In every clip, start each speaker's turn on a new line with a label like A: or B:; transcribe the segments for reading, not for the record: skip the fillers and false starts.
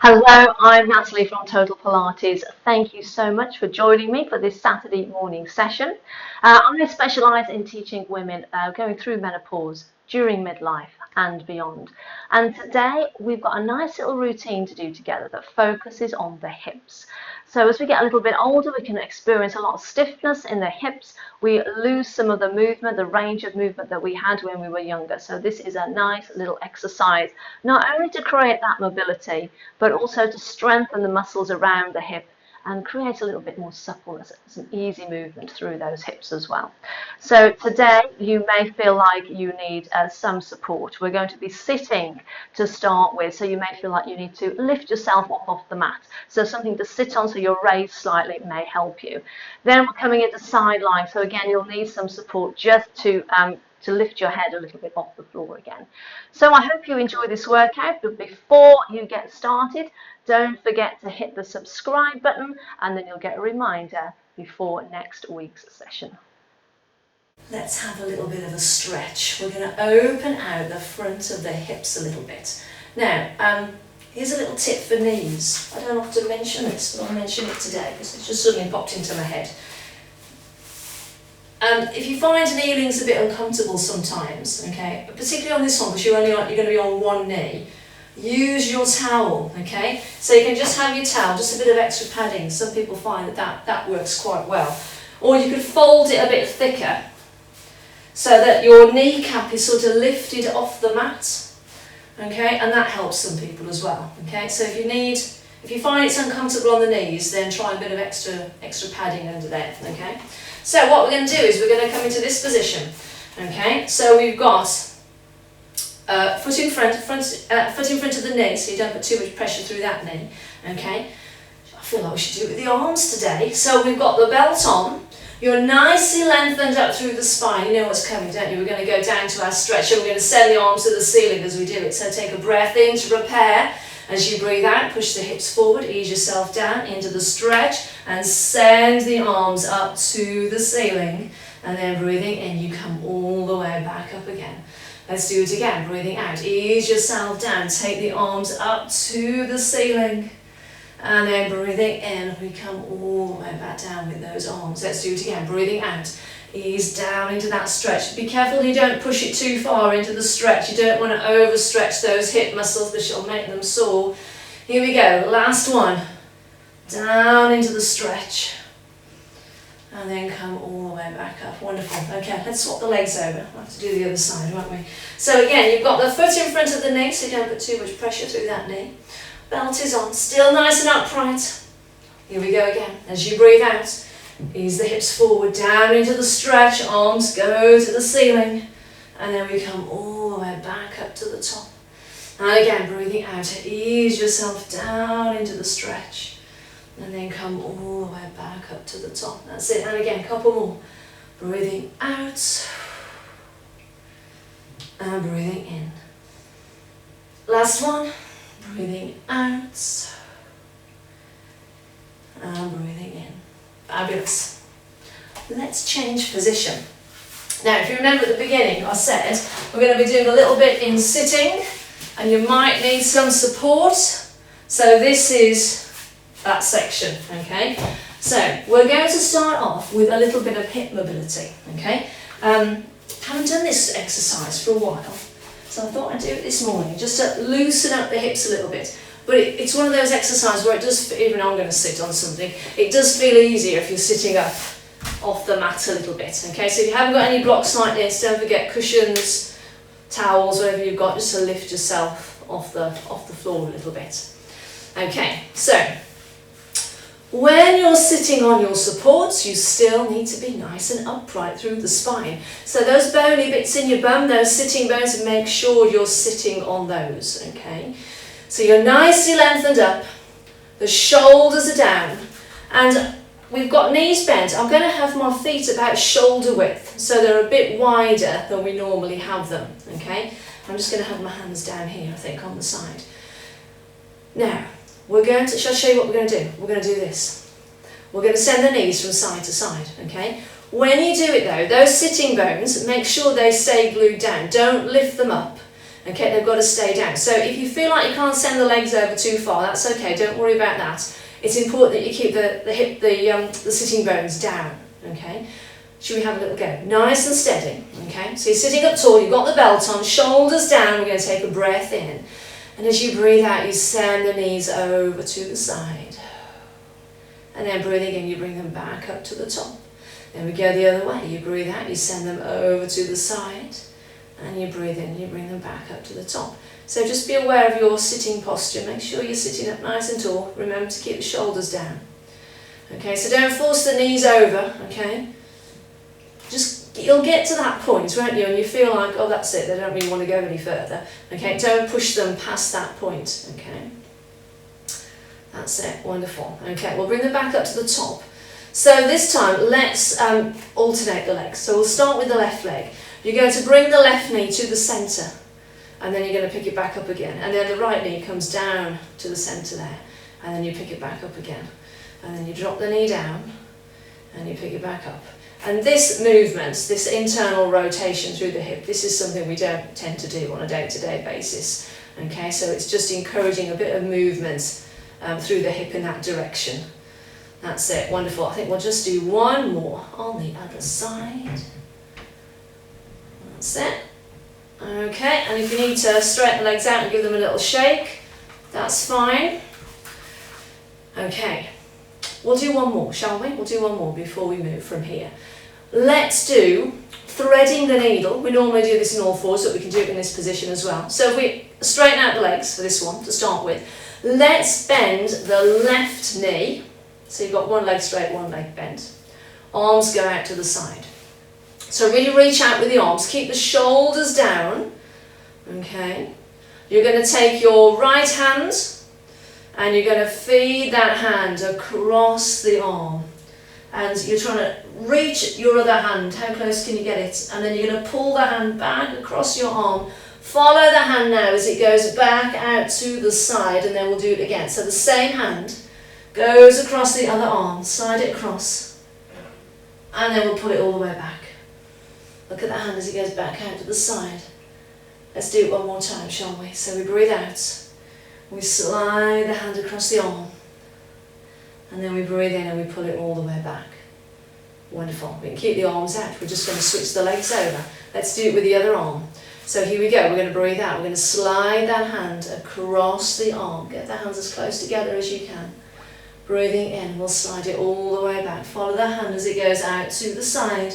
A: Hello, I'm Natalie from Total Pilates. Thank you so much for joining me for this Saturday morning session. I specialise in teaching women going through menopause, during midlife and beyond. And today we've got a nice little routine to do together that focuses on the hips. So as we get a little bit older, we can experience a lot of stiffness in the hips. We lose some of the movement, the range of movement that we had when we were younger. So this is a nice little exercise, not only to create that mobility, but also to strengthen the muscles around the hip and create a little bit more suppleness, some easy movement through those hips as well. So today you may feel like you need some support. We're going to be sitting to start with, so you may feel like you need to lift yourself up off the mat. So something to sit on so you're raised slightly may help you. Then we're coming into side lying, so again you'll need some support just to lift your head a little bit off the floor again. So I hope you enjoy this workout, but before you get started, don't forget to hit the subscribe button and then you'll get a reminder before next week's session.
B: Let's have a little bit of a stretch. We're going to open out the front of the hips a little bit. Now, here's a little tip for knees. I don't often mention this, but I'll mention it today because it's just suddenly popped into my head. If you find kneeling's a bit uncomfortable sometimes, okay, particularly on this one because you're going to be on one knee, use your towel, okay? So you can just have your towel, just a bit of extra padding. Some people find that works quite well. Or you could fold it a bit thicker so that your kneecap is sort of lifted off the mat, okay? And that helps some people as well, okay? So if you find it's uncomfortable on the knees, then try a bit of extra padding under there, okay? So what we're going to do is we're going to come into this position, okay? So we've got foot in front of the knee, so you don't put too much pressure through that knee, okay? I feel like we should do it with the arms today. So we've got the belt on, you're nicely lengthened up through the spine. You know what's coming, don't you? We're going to go down to our stretch and we're going to send the arms to the ceiling as we do it. So take a breath in to prepare. As you breathe out, push the hips forward, ease yourself down into the stretch and send the arms up to the ceiling. And then breathing in, you come all the way back up again. Let's do it again, breathing out, ease yourself down, take the arms up to the ceiling. And then breathing in, we come all the way back down with those arms. Let's do it again, breathing out. Ease down into that stretch. Be careful you don't push it too far into the stretch. You don't want to overstretch those hip muscles because you'll make them sore. Here we go, last one. Down into the stretch. And then come all the way back up. Wonderful. Okay, let's swap the legs over. We'll have to do the other side, won't we? So again, you've got the foot in front of the knee, so you don't put too much pressure through that knee. Belt is on, still nice and upright. Here we go again. As you breathe out, ease the hips forward, down into the stretch, arms go to the ceiling, and then we come all the way back up to the top. And again, breathing out, ease yourself down into the stretch, and then come all the way back up to the top. That's it, and again, a couple more. Breathing out, and breathing in. Last one, breathing out, and breathing in. Fabulous. Let's change position. Now, if you remember at the beginning, I said we're going to be doing a little bit in sitting and you might need some support. So this is that section, okay? So we're going to start off with a little bit of hip mobility, okay? Haven't done this exercise for a while, so I thought I'd do it this morning just to loosen up the hips a little bit. But it's one of those exercises where it does, even I'm going to sit on something, it does feel easier if you're sitting up off the mat a little bit, okay? So if you haven't got any blocks like this, don't forget cushions, towels, whatever you've got, just to lift yourself off the floor a little bit. Okay, so when you're sitting on your supports, you still need to be nice and upright through the spine. So those bony bits in your bum, those sitting bones, make sure you're sitting on those, okay? So you're nicely lengthened up, the shoulders are down, and we've got knees bent. I'm going to have my feet about shoulder width, so they're a bit wider than we normally have them, okay? I'm just going to have my hands down here, I think, on the side. Now, shall I show you what we're going to do? We're going to do this. We're going to send the knees from side to side, okay? When you do it though, those sitting bones, make sure they stay glued down. Don't lift them up. Okay, they've got to stay down. So if you feel like you can't send the legs over too far, that's okay, don't worry about that. It's important that you keep the sitting bones down, okay? Should we have a little go? Nice and steady, okay? So you're sitting up tall, you've got the belt on, shoulders down, we're going to take a breath in. And as you breathe out, you send the knees over to the side. And then breathing in, you bring them back up to the top. Then we go the other way. You breathe out, you send them over to the side. And you breathe in, you bring them back up to the top. So just be aware of your sitting posture. Make sure you're sitting up nice and tall. Remember to keep the shoulders down. Okay, so don't force the knees over, okay? You'll get to that point, won't you? And you feel like, oh, that's it, they don't really want to go any further. Okay, don't push them past that point, okay? That's it, wonderful. Okay, we'll bring them back up to the top. So this time, let's alternate the legs. So we'll start with the left leg. You're going to bring the left knee to the centre, and then you're going to pick it back up again. And then the right knee comes down to the centre there, and then you pick it back up again. And then you drop the knee down, and you pick it back up. And this movement, this internal rotation through the hip, this is something we don't tend to do on a day-to-day basis. Okay, so it's just encouraging a bit of movement through the hip in that direction. That's it, wonderful. I think we'll just do one more on the other side. That's it. Okay, and if you need to straighten the legs out and give them a little shake, that's fine. Okay, we'll do one more, shall we? We'll do one more before we move from here. Let's do threading the needle. We normally do this in all fours, but we can do it in this position as well. So if we straighten out the legs for this one to start with, let's bend the left knee. So you've got one leg straight, one leg bent. Arms go out to the side. So really reach out with the arms. Keep the shoulders down. Okay. You're going to take your right hand and you're going to feed that hand across the arm. And you're trying to reach your other hand. How close can you get it? And then you're going to pull the hand back across your arm. Follow the hand now as it goes back out to the side, and then we'll do it again. So the same hand goes across the other arm, slide it across, and then we'll pull it all the way back. Look at the hand as it goes back out to the side. Let's do it one more time, shall we? So we breathe out, we slide the hand across the arm, and then we breathe in and we pull it all the way back. Wonderful. We can keep the arms out. We're just going to switch the legs over. Let's do it with the other arm. So here we go. We're going to breathe out. We're going to slide that hand across the arm. Get the hands as close together as you can. Breathing in, we'll slide it all the way back. Follow the hand as it goes out to the side,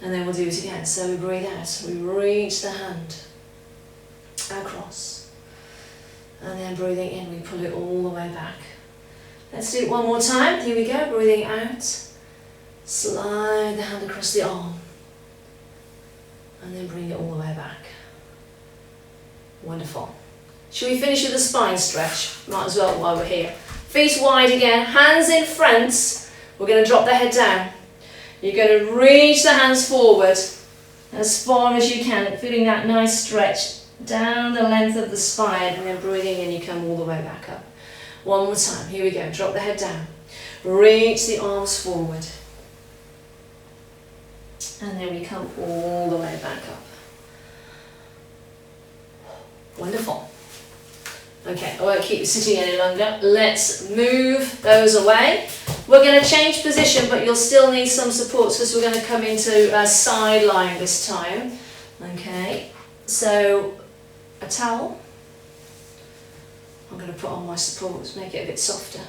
B: and then we'll do it again. So we breathe out. We reach the hand across, and then breathing in, we pull it all the way back. Let's do it one more time. Here we go. Breathing out. Slide the hand across the arm, and then bring it all the way back. Wonderful. Should we finish with a spine stretch? Might as well while we're here. Feet wide again, hands in front. We're going to drop the head down. You're going to reach the hands forward as far as you can, feeling that nice stretch down the length of the spine, and then breathing in, you come all the way back up. One more time. Here we go. Drop the head down. Reach the arms forward. And then we come all the way back up. Wonderful. Okay, I won't keep you sitting any longer. Let's move those away. We're going to change position, but you'll still need some supports because we're going to come into a side lying this time. Okay, so a towel. I'm going to put on my supports, make it a bit softer.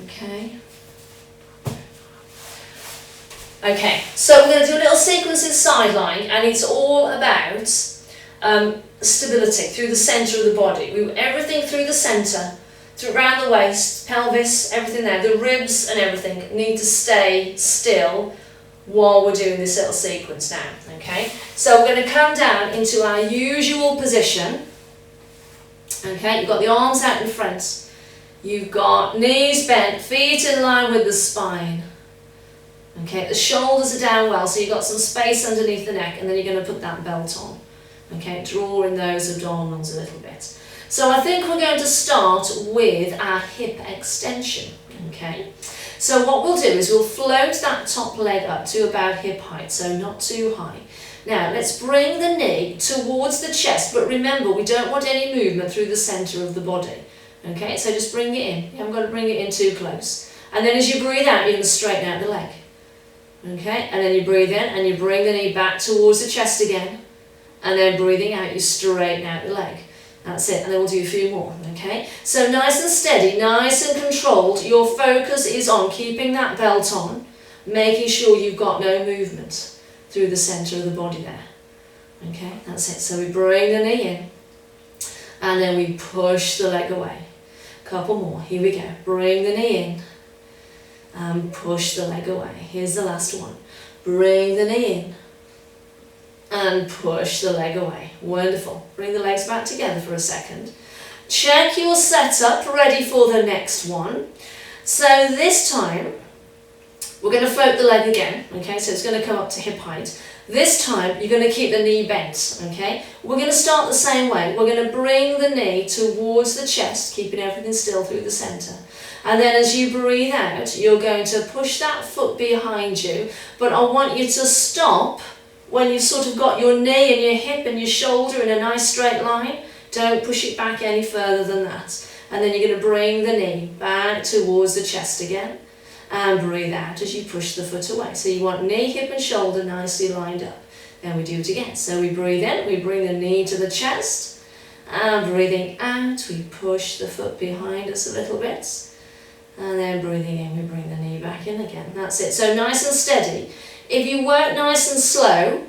B: Okay. Okay, so we're going to do a little sequence in side lying, and it's all about stability through the centre of the body. Everything through the centre, around the waist, pelvis, everything there, the ribs and everything need to stay still while we're doing this little sequence now. Okay, so we're going to come down into our usual position. Okay, you've got the arms out in front, you've got knees bent, feet in line with the spine. Okay, the shoulders are down well, so you've got some space underneath the neck, and then you're going to put that belt on. Okay, draw in those abdominals a little bit. So I think we're going to start with our hip extension. Okay, so what we'll do is we'll float that top leg up to about hip height, so not too high. Now let's bring the knee towards the chest, but remember we don't want any movement through the centre of the body. Okay, so just bring it in. You haven't got to bring it in too close. And then as you breathe out, you're going to straighten out the leg. Okay, and then you breathe in and you bring the knee back towards the chest again. And then breathing out, you straighten out the leg. That's it, and then we'll do a few more, okay? So nice and steady, nice and controlled. Your focus is on keeping that belt on, making sure you've got no movement through the centre of the body there. Okay, that's it. So we bring the knee in, and then we push the leg away. Couple more, here we go. Bring the knee in, and push the leg away. Here's the last one. Bring the knee in, and push the leg away. Wonderful. Bring the legs back together for a second. Check your setup, ready for the next one. So this time, we're going to float the leg again, okay, so it's going to come up to hip height. This time, you're going to keep the knee bent, okay? We're going to start the same way. We're going to bring the knee towards the chest, keeping everything still through the centre. And then as you breathe out, you're going to push that foot behind you, but I want you to stop when you've sort of got your knee and your hip and your shoulder in a nice straight line. Don't push it back any further than that. And then you're going to bring the knee back towards the chest again. And breathe out as you push the foot away. So you want knee, hip and shoulder nicely lined up. Then we do it again. So we breathe in, we bring the knee to the chest. And breathing out, we push the foot behind us a little bit. And then breathing in, we bring the knee back in again. That's it. So nice and steady. If you work nice and slow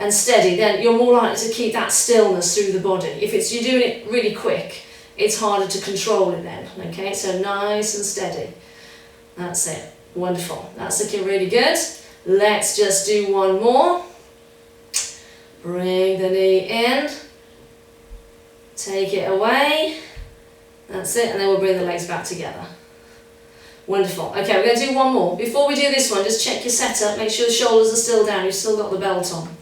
B: and steady, then you're more likely to keep that stillness through the body. If you're doing it really quick, it's harder to control it then. Okay, so nice and steady. That's it. Wonderful. That's looking really good. Let's just do one more. Bring the knee in. Take it away. That's it. And then we'll bring the legs back together. Wonderful. Okay, we're going to do one more. Before we do this one, just check your setup. Make sure the shoulders are still down. You've still got the belt on.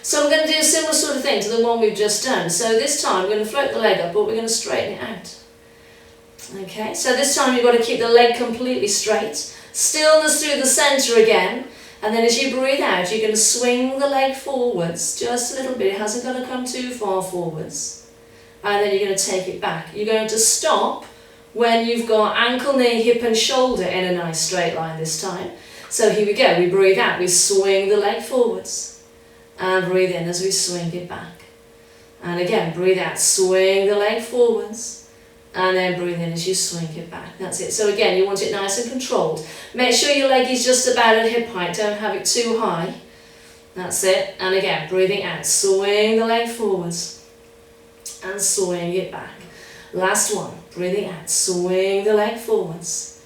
B: So we're going to do a similar sort of thing to the one we've just done. So this time we're going to float the leg up, but we're going to straighten it out. Okay, so this time you've got to keep the leg completely straight. Stillness through the centre again. And then as you breathe out, you're going to swing the leg forwards just a little bit. It hasn't got to come too far forwards. And then you're going to take it back. You're going to stop when you've got ankle, knee, hip and shoulder in a nice straight line this time. So here we go, we breathe out, we swing the leg forwards. And breathe in as we swing it back. And again, breathe out, swing the leg forwards. And then breathe in as you swing it back. That's it. So again, you want it nice and controlled. Make sure your leg is just about at hip height, don't have it too high. That's it. And again, breathing out, swing the leg forwards. And swing it back. Last one, breathing out, swing the leg forwards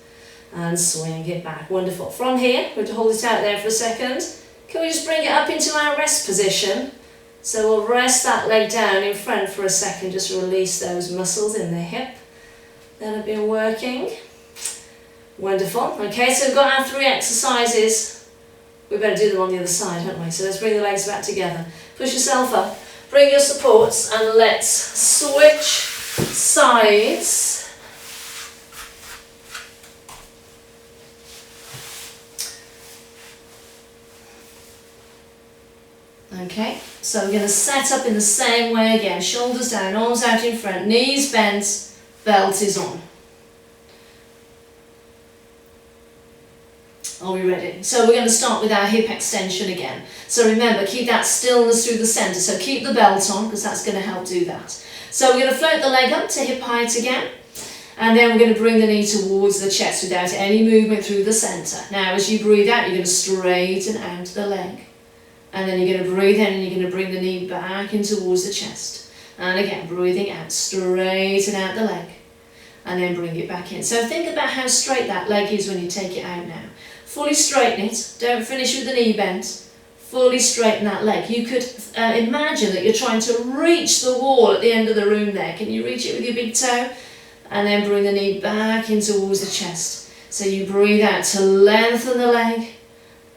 B: and swing it back. Wonderful. From here, we're going to hold it out there for a second. Can we just bring it up into our rest position? So we'll rest that leg down in front for a second, just release those muscles in the hip that have been working. Wonderful. Okay, so we've got our 3 exercises. We better do them on the other side, don't we? So let's bring the legs back together. Push yourself up, bring your supports, and let's switch sides. Okay, so we're going to set up in the same way again. Shoulders down, arms out in front, knees bent, belt is on. Are we ready? So we're going to start with our hip extension again. So remember, keep that stillness through the centre. So keep the belt on, because that's going to help do that. So we're going to float the leg up to hip height again. And then we're going to bring the knee towards the chest without any movement through the centre. Now as you breathe out, you're going to straighten out the leg. And then you're going to breathe in and you're going to bring the knee back in towards the chest. And again, breathing out, straighten out the leg. And then bring it back in. So think about how straight that leg is when you take it out now. Fully straighten it. Don't finish with the knee bent. Fully straighten that leg. You could imagine that you're trying to reach the wall at the end of the room there. Can you reach it with your big toe? And then bring the knee back in towards the chest. So you breathe out to lengthen the leg.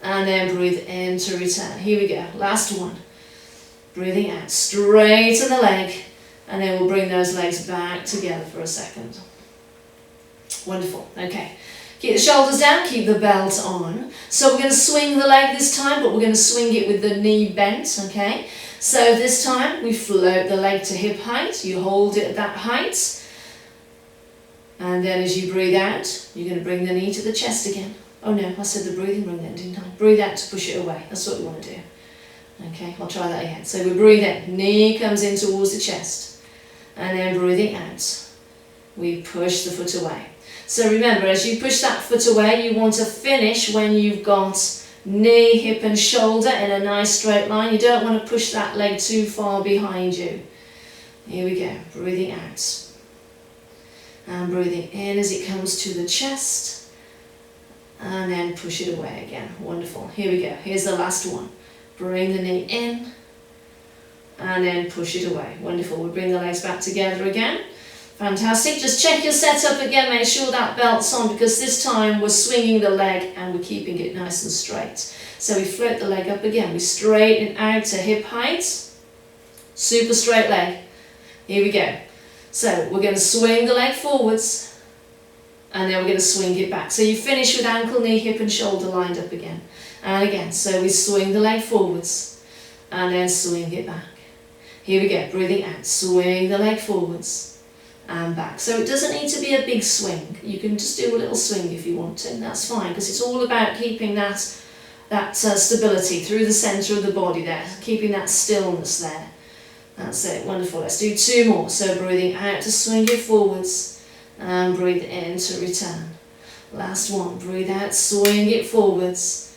B: And then breathe in to return. Here we go. Last one. Breathing out. Straighten the leg. And then we'll bring those legs back together for a second. Wonderful. Okay. Keep the shoulders down, keep the belt on. So we're going to swing the leg this time, but we're going to swing it with the knee bent, okay? So this time we float the leg to hip height, you hold it at that height, and then as you breathe out, you're going to bring the knee to the chest again. Oh no, I said the breathing wrong then, didn't I? Breathe out to push it away, that's what we want to do. Okay, I'll try that again. So we breathe in, knee comes in towards the chest, and then breathing out, we push the foot away. So remember, as you push that foot away, you want to finish when you've got knee, hip and shoulder in a nice straight line. You don't want to push that leg too far behind you. Here we go, breathing out. And breathing in as it comes to the chest. And then push it away again. Wonderful. Here we go. Here's the last one. Bring the knee in. And then push it away. Wonderful. We'll bring the legs back together again. Fantastic. Just check your setup again. Make sure that belt's on, because this time we're swinging the leg and we're keeping it nice and straight. So we float the leg up again. We straighten out to hip height. Super straight leg. Here we go. So we're going to swing the leg forwards, and then we're going to swing it back. So you finish with ankle, knee, hip and shoulder lined up again. And again, so we swing the leg forwards, and then swing it back. Here we go, breathing out, swing the leg forwards, and back. So it doesn't need to be a big swing. You can just do a little swing if you want to, that's fine, because it's all about keeping that stability through the centre of the body there, keeping that stillness there. That's it, wonderful. Let's do 2 more. So breathing out to swing it forwards, and breathe in to return. Last one, breathe out, swing it forwards,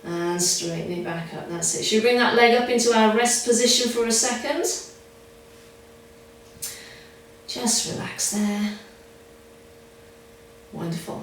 B: and straighten it back up. That's it. Should we bring that leg up into our rest position for a second? Just relax there. Wonderful.